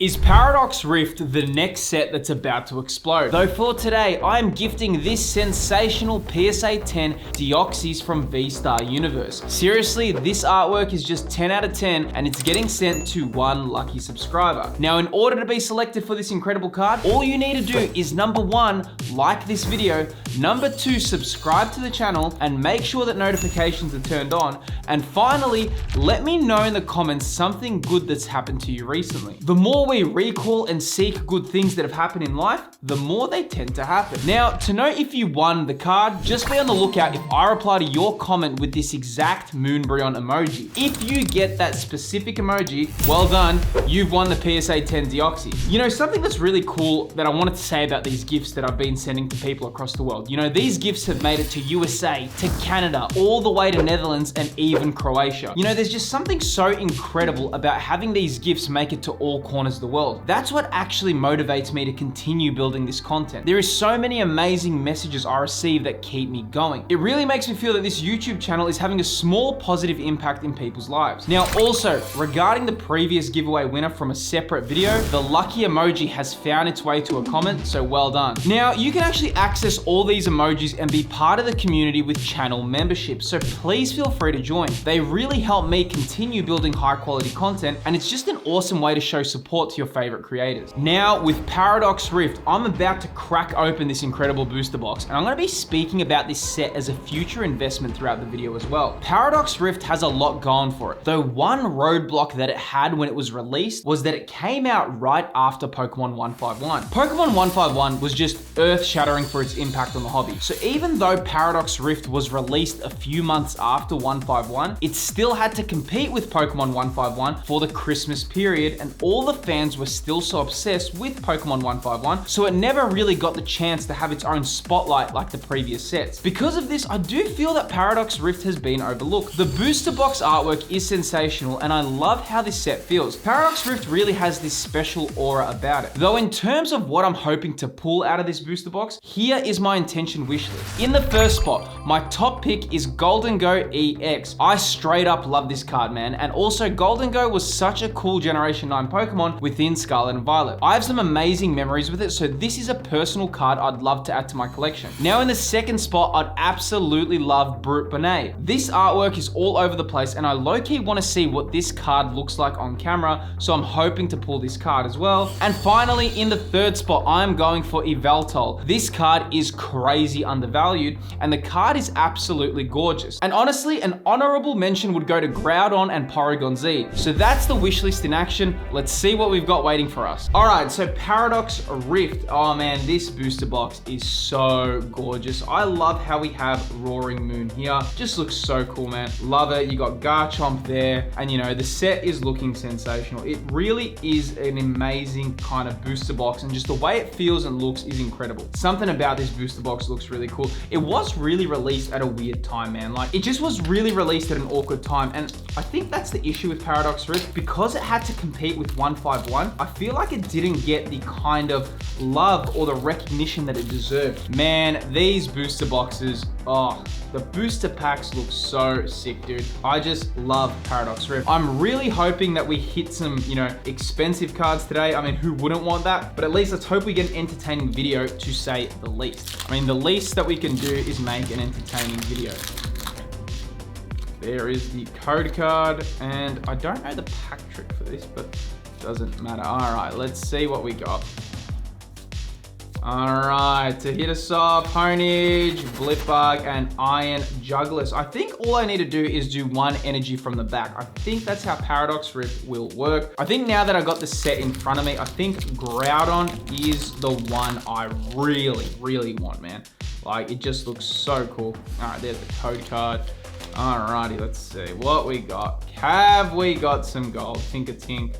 Is Paradox Rift the next set that's about to explode? Though for today, I am gifting this sensational PSA 10 Deoxys from V-Star Universe. Seriously, this artwork is just 10 out of 10 and it's getting sent to one lucky subscriber. Now, in order to be selected for this incredible card, all you need to do is number 1, like this video, number 2, subscribe to the channel and make sure that notifications are turned on. And finally, let me know in the comments something good that's happened to you recently. The more we recall and seek good things that have happened in life, the more they tend to happen. Now, to know if you won the card, just be on the lookout if I reply to your comment with this exact Moonbryon emoji. If you get that specific emoji, well done, you've won the PSA 10 Deoxys. You know, something that's really cool that I wanted to say about these gifts that I've been sending to people across the world. You know, these gifts have made it to USA, to Canada, all the way to Netherlands, and even Croatia. You know, there's just something so incredible about having these gifts make it to all corners of the world. That's what actually motivates me to continue building this content. There is so many amazing messages I receive that keep me going. It really makes me feel that this YouTube channel is having a small positive impact in people's lives. Now, also, regarding the previous giveaway winner from a separate video, the lucky emoji has found its way to a comment, so well done. Now, you can actually access all these emojis and be part of the community with channel membership, so please feel free to join. They really help me continue building high quality content, and it's just an awesome way to show support to your favorite creators. Now, with Paradox Rift, I'm about to crack open this incredible booster box, and I'm gonna be speaking about this set as a future investment throughout the video as well. Paradox Rift has a lot going for it, though one roadblock that it had when it was released was that it came out right after Pokemon 151. Pokemon 151 was just earth-shattering for its impact on the hobby. So even though Paradox Rift was released a few months after 151, it still had to compete with Pokemon 151 for the Christmas period, and all the fans were still so obsessed with Pokemon 151, so it never really got the chance to have its own spotlight like the previous sets. Because of this, I do feel that Paradox Rift has been overlooked. The booster box artwork is sensational, and I love how this set feels. Paradox Rift really has this special aura about it. Though in terms of what I'm hoping to pull out of this booster box, here is my intention wish list. In the first spot, my top pick is Gholdengo EX. I straight up love this card, man, and also Gholdengo was such a cool Generation 9 Pokemon within Scarlet and Violet. I have some amazing memories with it, so this is a personal card I'd love to add to my collection. Now in the second spot, I'd absolutely love Brute Bonnet. This artwork is all over the place, and I low-key want to see what this card looks like on camera, so I'm hoping to pull this card as well. And finally, in the third spot, I'm going for Yveltal. This card is crazy undervalued, and the card is absolutely gorgeous. And honestly, an honorable mention would go to Groudon and Porygon Z. So that's the wish list in action. Let's see what we've got waiting for us. All right, so Paradox Rift. Oh man, this booster box is so gorgeous. I love how we have Roaring Moon here. Just looks so cool, man. Love it. You got Garchomp there, and you know, the set is looking sensational. It really is an amazing kind of booster box, and just the way it feels and looks is incredible. Something about this booster box looks really cool. It was really released at a weird time, man. Like, it just was really released at an awkward time, and I think that's the issue with Paradox Rift. Because it had to compete with 151, I feel like it didn't get the kind of love or the recognition that it deserved. Man, these booster boxes, oh, the booster packs look so sick, dude. I just love Paradox Rift. I'm really hoping that we hit some, you know, expensive cards today. I mean, who wouldn't want that? But at least let's hope we get an entertaining video, to say the least. I mean, the least that we can do is make an entertaining video. There is the code card, and I don't know the pack trick for this, but it doesn't matter. All right, let's see what we got. All right, to hit us off, Honage, Blipbug, and Iron Juggless. I think all I need to do is do one energy from the back. I think that's how Paradox Rift will work. I think now that I got the set in front of me, I think Groudon is the one I really want, man. Like, it just looks so cool. All right, there's the code card. Alrighty, let's see what we got. Have we got some gold? Tinkertink,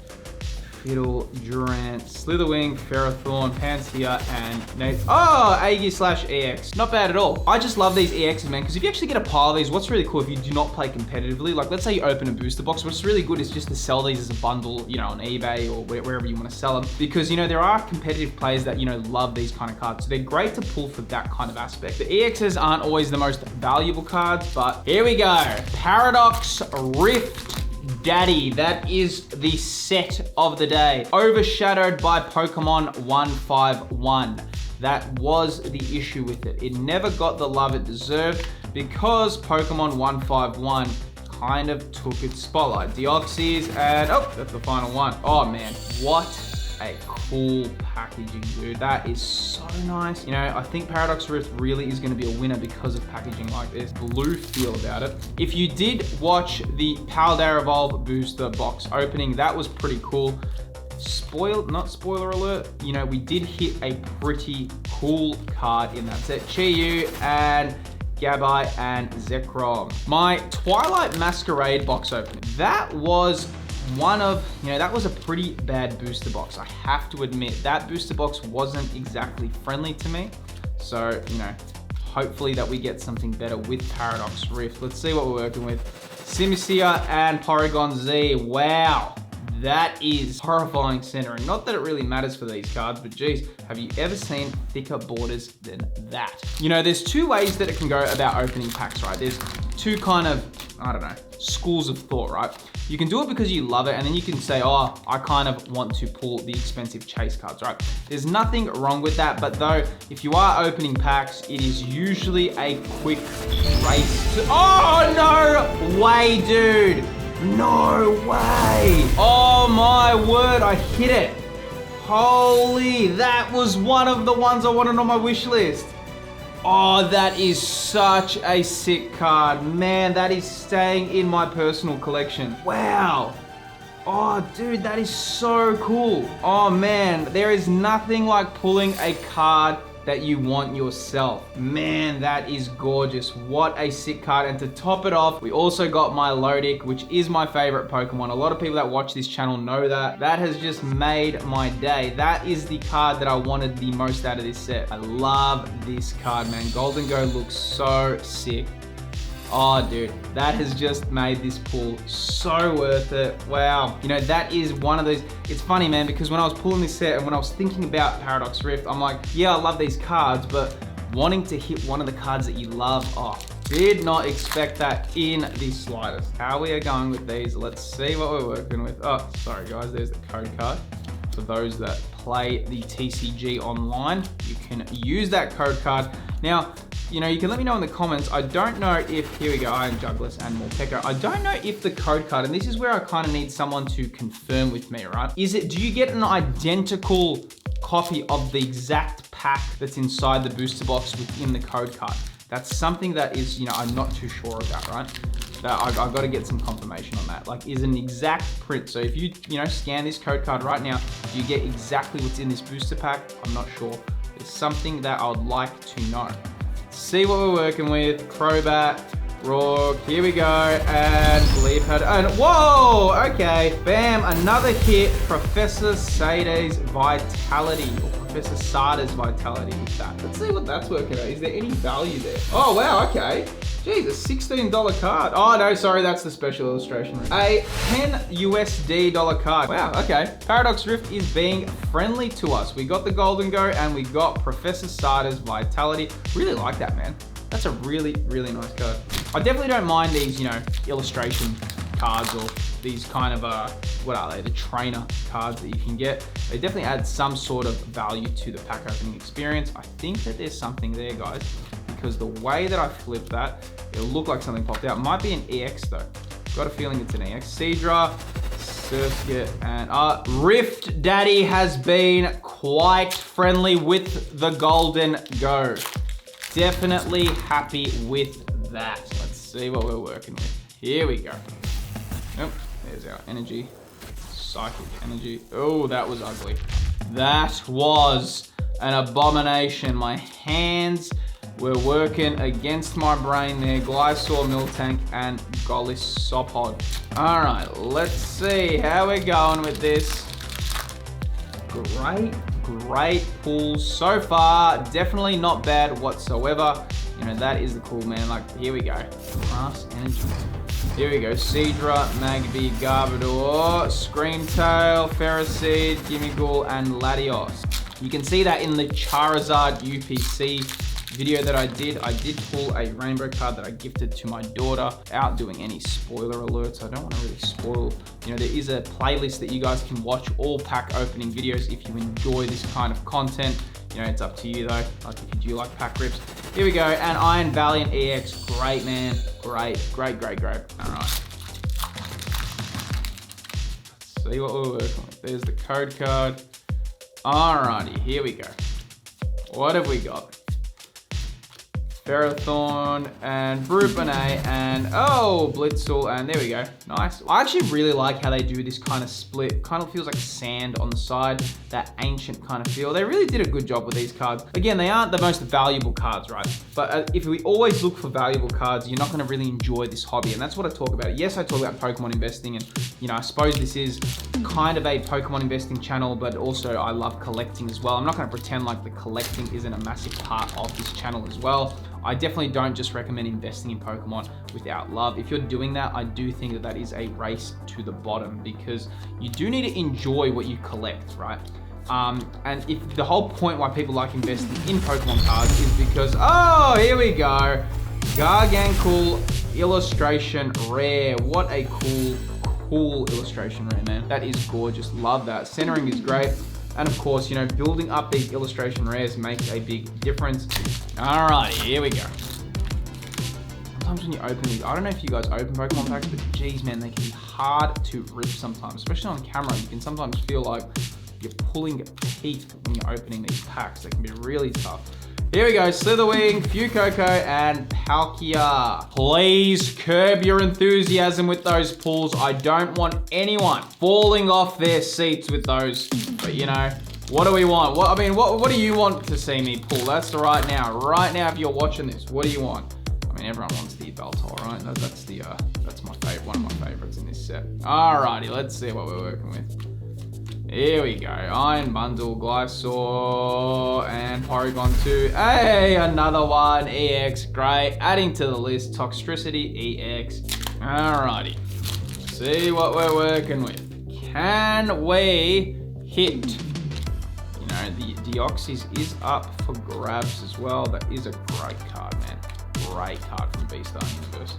Fiddle, Durant, Slitherwing, Ferrothorn, Pansear, and Nate. Oh, Aegis/EX. Not bad at all. I just love these EXs, man, because if you actually get a pile of these, what's really cool if you do not play competitively, like let's say you open a booster box, what's really good is just to sell these as a bundle, you know, on eBay or wherever you want to sell them, because, you know, there are competitive players that, you know, love these kind of cards. So they're great to pull for that kind of aspect. The EXs aren't always the most valuable cards, but here we go. Paradox Rift Daddy. That is the set of the day. Overshadowed by Pokemon 151. That was the issue with it. It never got the love it deserved because Pokemon 151 kind of took its spotlight. Deoxys and, oh, that's the final one. Oh man, what a cool packaging, dude. That is so nice. You know, I think Paradox Rift really is gonna be a winner because of packaging like this. Blue feel about it. If you did watch the Paldea Evolve booster box opening, that was pretty cool. Not spoiler alert, you know, we did hit a pretty cool card in that set. Chi-Yu and Gabai and Zekrom. My Twilight Masquerade box opening, that was one of, you know, that was a pretty bad booster box. I have to admit, that booster box wasn't exactly friendly to me. So, you know, hopefully that we get something better with Paradox Rift. Let's see what we're working with. Simicia and Porygon Z, wow. That is horrifying centering. Not that it really matters for these cards, but geez, have you ever seen thicker borders than that? You know, there's two ways that it can go about opening packs, right? There's two kind of, I don't know, schools of thought, right? You can do it because you love it, and then you can say, oh, I kind of want to pull the expensive chase cards, right? There's nothing wrong with that, but though, if you are opening packs, it is usually a quick race to, oh, no way, dude. No way! Oh my word, I hit it. Holy, that was one of the ones I wanted on my wish list. Oh, that is such a sick card. Man, that is staying in my personal collection. Wow. Oh, dude, that is so cool. Oh man, there is nothing like pulling a card that you want yourself. Man, that is gorgeous. What a sick card. And to top it off, we also got my Milotic, which is my favorite Pokemon. A lot of people that watch this channel know that. That has just made my day. That is the card that I wanted the most out of this set. I love this card, man. Gholdengo looks so sick. Oh, dude, that has just made this pull so worth it. Wow. You know, that is one of those, it's funny, man, because when I was pulling this set and when I was thinking about Paradox Rift, I'm like, yeah, I love these cards, but wanting to hit one of the cards that you love, oh, did not expect that in the slightest. How we are going with these, let's see what we're working with. Oh, sorry guys, there's the code card. For those that play the TCG online, you can use that code card. Now, you know, you can let me know in the comments. I don't know if, here we go, Iron Juggless and Morpeko. I don't know if the code card, and this is where I kind of need someone to confirm with me, right? Do you get an identical copy of the exact pack that's inside the booster box within the code card? That's something that is, you know, I'm not too sure about, right? That I've got to get some confirmation on that. Like, is an exact print. So if you know, scan this code card right now, do you get exactly what's in this booster pack? I'm not sure. It's something that I would like to know. See what we're working with. Crobat, Rourke, here we go, and Leafhead, and whoa, okay, bam, another hit, Professor Sadie's Vitality, or Professor Sada's Vitality with that. Let's see what that's working at. Is there any value there? Oh, wow, okay. Geez, a $16 card. Oh no, sorry, that's the special illustration. A $10 USD card. Wow, okay. Paradox Rift is being friendly to us. We got the Gholdengo and we got Professor Sada's Vitality. Really like that, man. That's a really, really nice card. I definitely don't mind these, you know, illustration cards or these kind of, what are they? The trainer cards that you can get. They definitely add some sort of value to the pack opening experience. I think that there's something there, guys, because the way that I flipped that, it'll look like something popped out. Might be an EX though. Got a feeling it's an EX. Seadra, Surskit, and Rift Daddy has been quite friendly with the Gholdengo. Definitely happy with that. Let's see what we're working with. Here we go. Oh, there's our energy. Psychic energy. Oh, that was ugly. That was an abomination. My hands were working against my brain there. Glysaur, Miltank, and Golisopod. All right, let's see how we're going with this. Great pulls so far. Definitely not bad whatsoever. You know, that is the cool, man. Like, here we go. Grass energy. Here we go. Seadra, Magby, Garbodor, Screamtail, Ferroseed, Gimmighoul, and Latios. You can see that in the Charizard UPC video that I did pull a rainbow card that I gifted to my daughter without doing any spoiler alerts. I don't want to really spoil. You know, there is a playlist that you guys can watch all pack opening videos if you enjoy this kind of content. You know, it's up to you though, like if you do like pack rips. Here we go, and Yveltal EX, great man, great. All right. Let's see what we're working with. There's the code card. Alrighty, here we go. What have we got? Ferrothorn and Brupane and Blitzel, and there we go. Nice. I actually really like how they do this kind of split. Kind of feels like sand on the side, that ancient kind of feel. They really did a good job with these cards. Again, they aren't the most valuable cards, right? But if we always look for valuable cards, you're not going to really enjoy this hobby, and that's what I talk about. Yes, I talk about Pokemon investing, and you know, I suppose this is kind of a Pokemon investing channel, but also I love collecting as well. I'm not going to pretend like the collecting isn't a massive part of this channel as well. I definitely don't just recommend investing in Pokemon without love. If you're doing that, I do think that that is a race to the bottom, because you do need to enjoy what you collect, right? And if the whole point why people like investing in Pokemon cards is because, here we go. Gargancool illustration rare. What a cool illustration rare, man. That is gorgeous, love that. Centering is great. And of course, you know, building up these illustration rares makes a big difference. All right, here we go. Sometimes when you open these, I don't know if you guys open Pokemon packs, but geez, man, they can be hard to rip sometimes, especially on camera. You can sometimes feel like you're pulling teeth when you're opening these packs. They can be really tough. Here we go, Slitherwing, Fuecoco, and Palkia. Please curb your enthusiasm with those pulls. I don't want anyone falling off their seats with those. But you know, what do we want? What do you want to see me pull? That's right now. Right now, if you're watching this, what do you want? I mean, everyone wants the Yveltal, right? That's my favorite, one of my favorites in this set. Alrighty, let's see what we're working with. Here we go, Iron Bundle, Glysaur, and Porygon 2. Hey, another one, EX, great. Adding to the list, Toxtricity, EX. Alrighty, see what we're working with. Can we hit? You know, the Deoxys is up for grabs as well. That is a great card, man. Great card from V-Star Universe.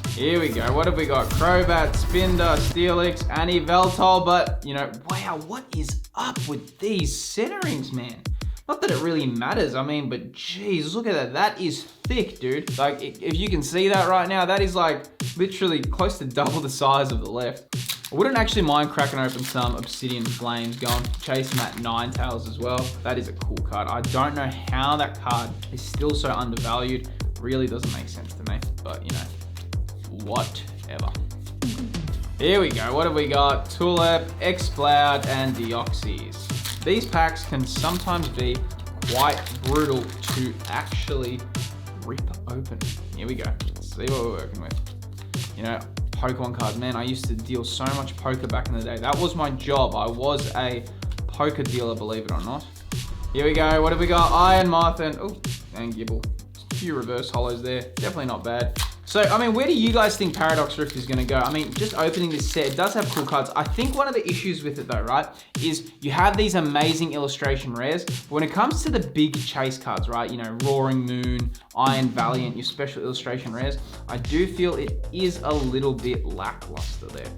Here we go. What have we got? Crobat, Spinder, Steelix, and Yveltal. But, you know, wow, what is up with these centerings, man? Not that it really matters, I mean, but geez, look at that. That is thick, dude. Like, if you can see that right now, that is like literally close to double the size of the left. I wouldn't actually mind cracking open some Obsidian Flames, going chasing that Ninetales as well. That is a cool card. I don't know how that card is still so undervalued. Really doesn't make sense to me, but you know, whatever. Here we go. What have we got? Tulip, Exploud, and Deoxys. These packs can sometimes be quite brutal to actually rip open. Here we go. Let's see what we're working with. You know, Pokemon cards, man, I used to deal so much poker back in the day. That was my job. I was a poker dealer, believe it or not. Here we go. What have we got? Iron Moth and Gibble. A few reverse hollows there. Definitely not bad. So, I mean, where do you guys think Paradox Rift is going to go? I mean, just opening this set, it does have cool cards. I think one of the issues with it though, right, is you have these amazing illustration rares, but when it comes to the big chase cards, right, you know, Roaring Moon, Iron Valiant, your special illustration rares, I do feel it is a little bit lackluster there.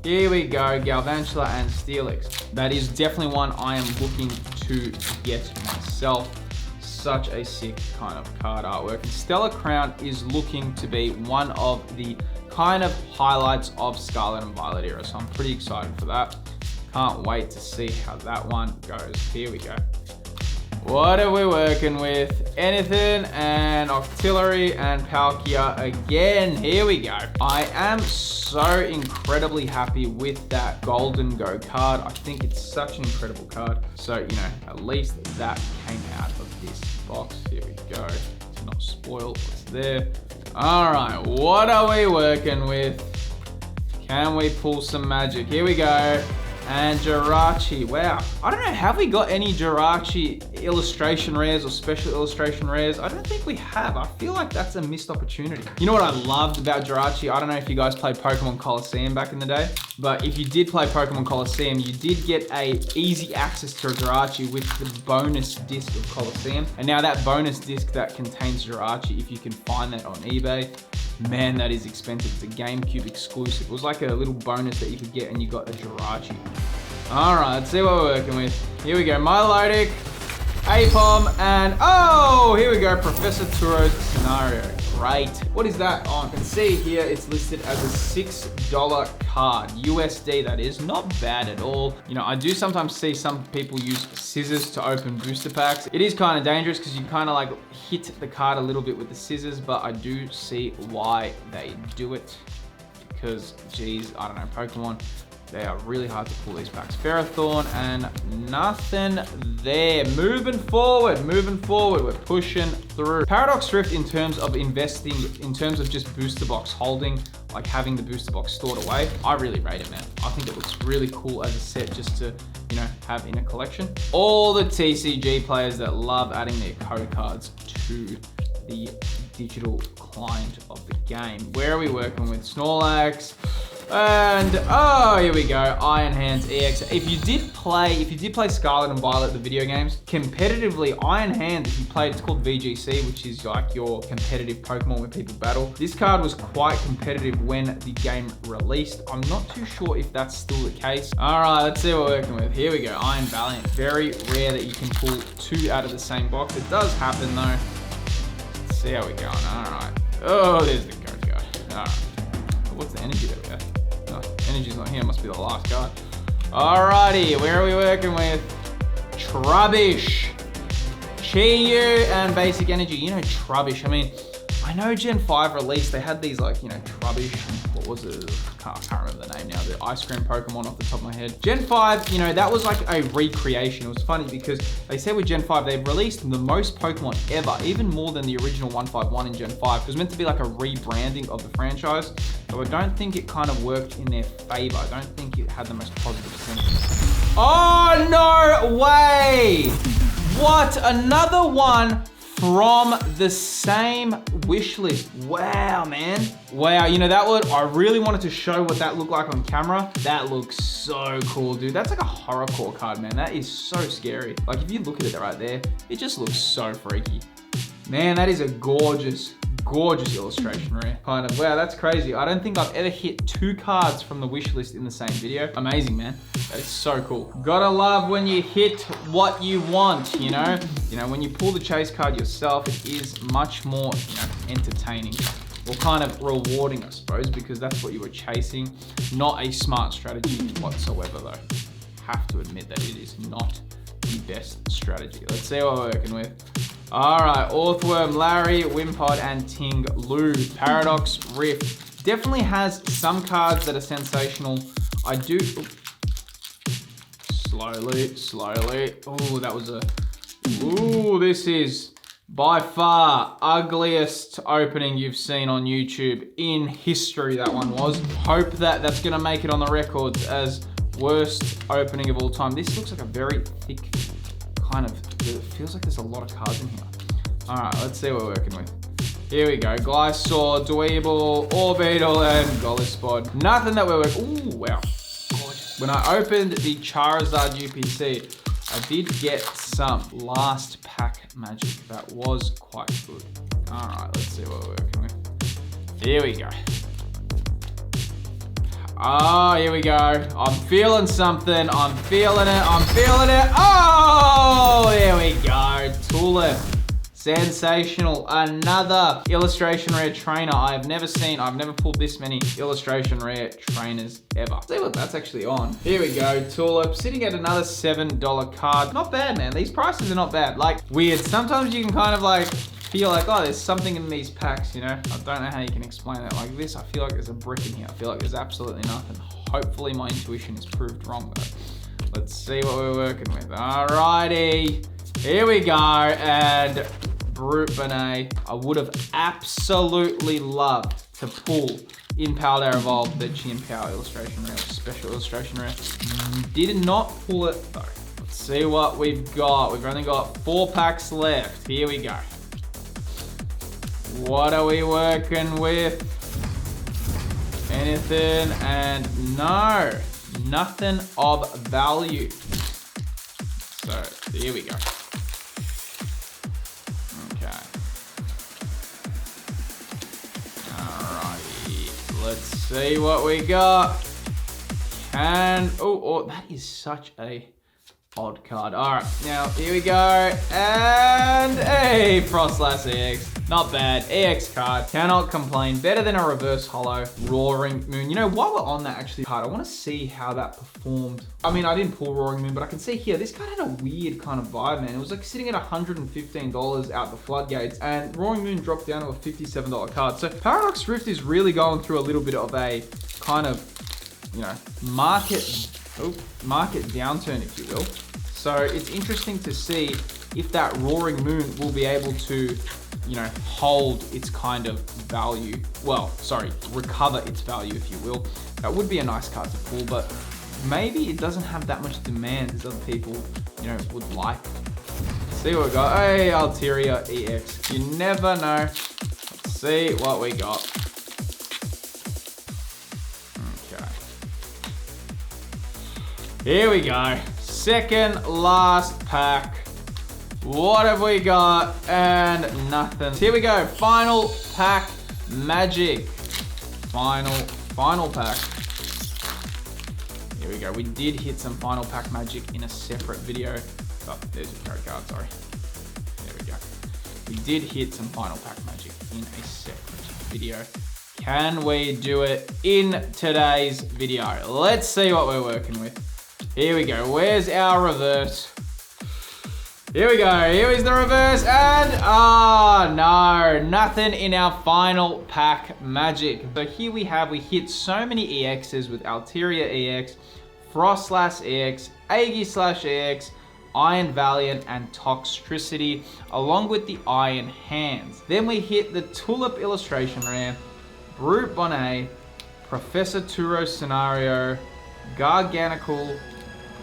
Here we go, Galvantula and Steelix. That is definitely one I am looking to get myself. Such a sick kind of card artwork. And Stellar Crown is looking to be one of the kind of highlights of Scarlet and Violet era, so I'm pretty excited for that. Can't wait to see how that one goes. Here we go. What are we working with? Anything and Octillery and Palkia again. Here we go. I am so incredibly happy with that Gholdengo card. I think it's such an incredible card. So, you know, at least that came out of this box. Here we go. To not spoil what's there. All right, what are we working with? Can we pull some magic? Here we go. And Jirachi, wow. I don't know, have we got any Jirachi illustration rares or special illustration rares? I don't think we have. I feel like that's a missed opportunity. You know what I loved about Jirachi? I don't know if you guys played Pokemon Coliseum back in the day, but if you did play Pokemon Coliseum, you did get a easy access to a Jirachi with the bonus disc of Coliseum. And now that bonus disc that contains Jirachi, if you can find that on eBay, man, that is expensive. It's a GameCube exclusive. It was like a little bonus that you could get and you got a Jirachi. All right, let's see what we're working with. Here we go, Milotic, Apom, and oh, here we go, Professor Turo's Scenario. Great. What is that on? You can see here it's listed as a $6 card, USD that is. Not bad at all. You know, I do sometimes see some people use scissors to open booster packs. It is kind of dangerous because you kind of like hit the card a little bit with the scissors, but I do see why they do it. Because, geez, I don't know, Pokemon, they are really hard to pull these packs. Ferrothorn and nothing there. Moving forward, we're pushing through. Paradox Rift in terms of investing, in terms of just booster box holding, like having the booster box stored away, I really rate it, man. I think it looks really cool as a set just to, you know, have in a collection. All the TCG players that love adding their code cards to the digital client of the game. Where are we working with? Snorlax. And oh, here we go, Iron Hands EX. If you did play Scarlet and Violet, the video games, competitively, Iron Hands, if you played, it's called VGC, which is like your competitive Pokemon where people battle. This card was quite competitive when the game released. I'm not too sure if that's still the case. All right, let's see what we're working with. Here we go, Iron Valiant. Very rare that you can pull two out of the same box. It does happen though. Let's see how we're going, all right. Oh, there's the code card, all right. What's the energy that we have? Energy's not here, must be the last card. Alrighty, where are we working with? Trubbish, Chi-Yu, and Basic Energy. You know Trubbish, I mean, I know Gen 5 released, they had these like, you know, Trubbish, what was it? I can't remember the name now, the ice cream Pokemon off the top of my head. Gen 5, you know, that was like a recreation. It was funny because they said with Gen 5, they've released the most Pokemon ever, even more than the original 151 in Gen 5. It was meant to be like a rebranding of the franchise, so I don't think it kind of worked in their favor. I don't think it had the most positive sentiment. Oh, no way! What, another one from the same wish list. Wow, man. Wow, you know, that one, I really wanted to show what that looked like on camera. That looks so cool, dude. That's like a horrorcore card, man. That is so scary. Like, if you look at it right there, it just looks so freaky. Man, that is a gorgeous, gorgeous illustration rare. Kind of, wow, that's crazy. I don't think I've ever hit two cards from the wish list in the same video. Amazing, man. That is so cool. Gotta love when you hit what you want, you know? You know, when you pull the chase card yourself, it is much more, you know, entertaining. Or kind of rewarding, I suppose, because that's what you were chasing. Not a smart strategy whatsoever, though. Have to admit that it is not the best strategy. Let's see what we're working with. All right, Orthworm, Larry, Wimpod, and Ting Lu. Paradox Rift. Definitely has some cards that are sensational. I do... Slowly. Oh, that was a... Ooh, this is by far ugliest opening you've seen on YouTube in history, that one was. Hope that that's gonna make it on the records as worst opening of all time. This looks like a very thick kind of... It feels like there's a lot of cards in here. All right, let's see what we're working with. Here we go. Glysaur, Dweeble, Orbeetle, and Golispod. Nothing that we're working... Ooh, wow. Gorgeous. When I opened the Charizard UPC, I did get some last pack magic. That was quite good. All right, let's see what we're working with. Here we go. Oh, here we go. I'm feeling something. I'm feeling it. Oh, there we go. Tulip. Sensational. Another illustration rare trainer I have never seen. I've never pulled this many illustration rare trainers ever. Let's see what that's actually on. Here we go. Tulip sitting at another $7 card. Not bad, man. These prices are not bad. Like, weird. Sometimes you can kind of like feel like, oh, there's something in these packs, you know? I don't know how you can explain that. Like this, I feel like there's a brick in here. I feel like there's absolutely nothing. Hopefully my intuition is proved wrong though. Let's see what we're working with. Alrighty, here we go. And Brute Benet, I would have absolutely loved to pull in Paldea Evolved, the Chin Power illustration rare, special illustration rare. Did not pull it though. Let's see what we've got. We've only got 4 packs left. Here we go. What are we working with? Anything, and no, nothing of value. So here we go. Okay. Alrighty, let's see what we got. Oh, that is such a odd card. All right, now here we go, and hey, Frostlass EX. Not bad. EX card. Cannot complain. Better than a reverse holo. Roaring Moon. You know, while we're on that actually card, I want to see how that performed. I mean, I didn't pull Roaring Moon, but I can see here, this card had a weird kind of vibe, man. It was like sitting at $115 out the floodgates, and Roaring Moon dropped down to a $57 card. So Paradox Rift is really going through a little bit of a kind of, you know, market downturn, if you will. So it's interesting to see if that Roaring Moon will be able to, you know, hold its kind of value. Well, sorry, recover its value, if you will. That would be a nice card to pull, but maybe it doesn't have that much demand as other people, you know, would like. Let's see what we got. Hey, Altaria EX. You never know. Let's see what we got. Okay. Here we go. Second last pack. What have we got? And nothing. Here we go. Final pack magic. Final pack. Here we go. We did hit some final pack magic in a separate video. Oh, there's a code card, sorry. There we go. We did hit some final pack magic in a separate video. Can we do it in today's video? Let's see what we're working with. Here we go. Where's our reverse? Here we go. Here is the reverse, and no, nothing in our final pack magic. So here we hit so many EXs with Altaria EX, Frostlass EX, Aegislash EX, Iron Valiant, and Toxtricity, along with the Iron Hands. Then we hit the Tulip illustration rare, Brute Bonnet, Professor Turo Scenario, Garganical,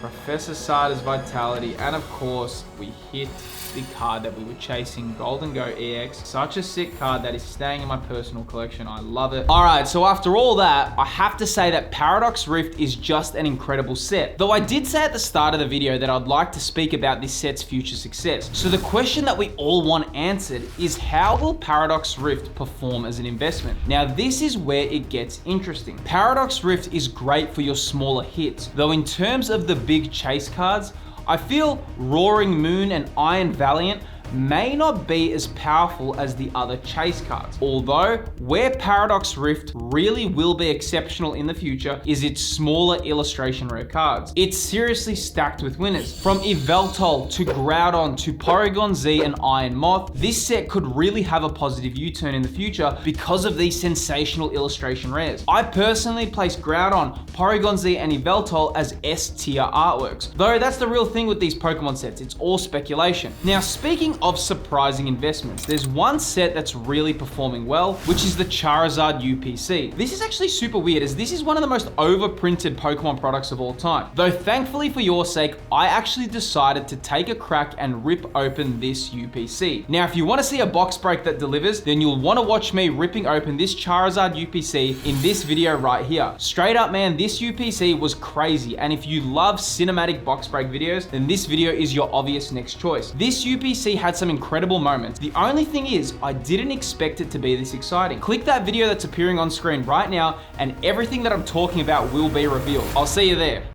Professor Sada's Vitality, and of course, we hit the card that we were chasing, Gholdengo EX. Such a sick card that is staying in my personal collection. I love it. All right, so after all that, I have to say that Paradox Rift is just an incredible set. Though I did say at the start of the video that I'd like to speak about this set's future success. So the question that we all want answered is, how will Paradox Rift perform as an investment? Now, this is where it gets interesting. Paradox Rift is great for your smaller hits, though in terms of the big chase cards, I feel Roaring Moon and Iron Valiant may not be as powerful as the other chase cards. Although, where Paradox Rift really will be exceptional in the future is its smaller illustration rare cards. It's seriously stacked with winners. From Yveltal to Groudon to Porygon Z and Iron Moth, this set could really have a positive U-turn in the future because of these sensational illustration rares. I personally place Groudon, Porygon Z, and Yveltal as S-tier artworks. Though that's the real thing with these Pokemon sets, it's all speculation. Now, speaking of surprising investments, there's one set that's really performing well, which is the Charizard UPC. This is actually super weird, as this is one of the most overprinted Pokemon products of all time. Though thankfully for your sake, I actually decided to take a crack and rip open this UPC. Now, if you want to see a box break that delivers, then you'll want to watch me ripping open this Charizard UPC in this video right here. Straight up, man, this UPC was crazy, and if you love cinematic box break videos, then this video is your obvious next choice. This UPC had some incredible moments. The only thing is, I didn't expect it to be this exciting. Click that video that's appearing on screen right now, and everything that I'm talking about will be revealed. I'll see you there.